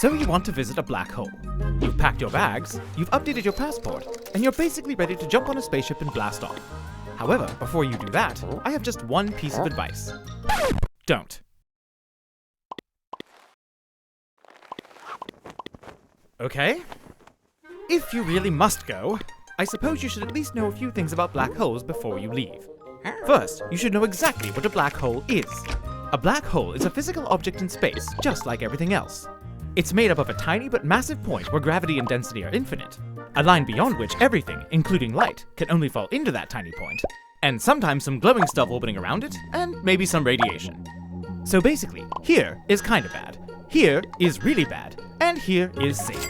So you want to visit a black hole. You've packed your bags, you've updated your passport, and you're basically ready to jump on a spaceship and blast off. However, before you do that, I have just one piece of advice. Don't. Okay? If you really must go, I suppose you should at least know a few things about black holes before you leave. First, you should know exactly what a black hole is. A black hole is a physical object in space, just like everything else. It's made up of a tiny but massive point where gravity and density are infinite, a line beyond which everything, including light, can only fall into that tiny point, and sometimes some glowing stuff orbiting around it, and maybe some radiation. So basically, here is kinda bad, here is really bad, and here is safe.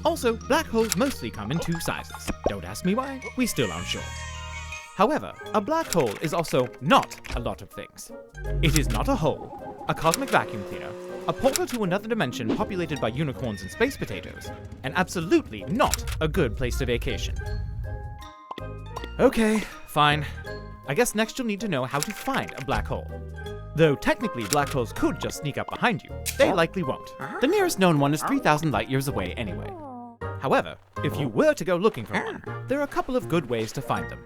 Also, black holes mostly come in two sizes. Don't ask me why, we still aren't sure. However, a black hole is also not a lot of things. It is not a hole, a cosmic vacuum cleaner, a portal to another dimension populated by unicorns and space potatoes, and absolutely not a good place to vacation. Okay, fine. I guess next you'll need to know how to find a black hole. Though technically black holes could just sneak up behind you, they likely won't. The nearest known one is 3,000 light years away anyway. However, if you were to go looking for one, there are a couple of good ways to find them.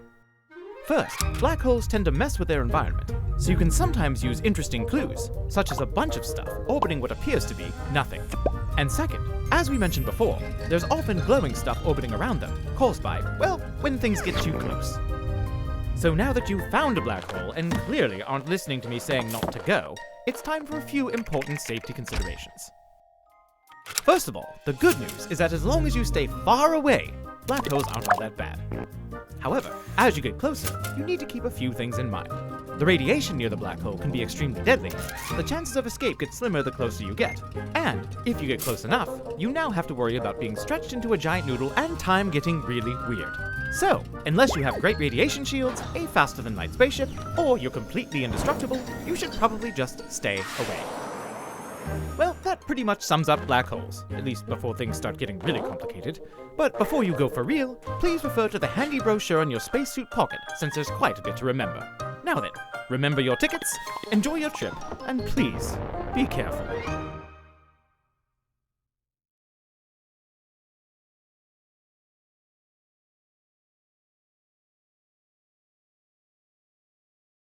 First, black holes tend to mess with their environment, so you can sometimes use interesting clues, such as a bunch of stuff orbiting what appears to be nothing. And second, as we mentioned before, there's often glowing stuff orbiting around them, caused by, well, when things get too close. So now that you've found a black hole and clearly aren't listening to me saying not to go, it's time for a few important safety considerations. First of all, the good news is that as long as you stay far away, black holes aren't all that bad. However, as you get closer, you need to keep a few things in mind. The radiation near the black hole can be extremely deadly, so the chances of escape get slimmer the closer you get. And if you get close enough, you now have to worry about being stretched into a giant noodle and time getting really weird. So, unless you have great radiation shields, a faster-than-light spaceship, or you're completely indestructible, you should probably just stay away. Well, that pretty much sums up black holes, at least before things start getting really complicated. But before you go for real, please refer to the handy brochure in your spacesuit pocket, since there's quite a bit to remember. Now then, remember your tickets, enjoy your trip, and please, be careful.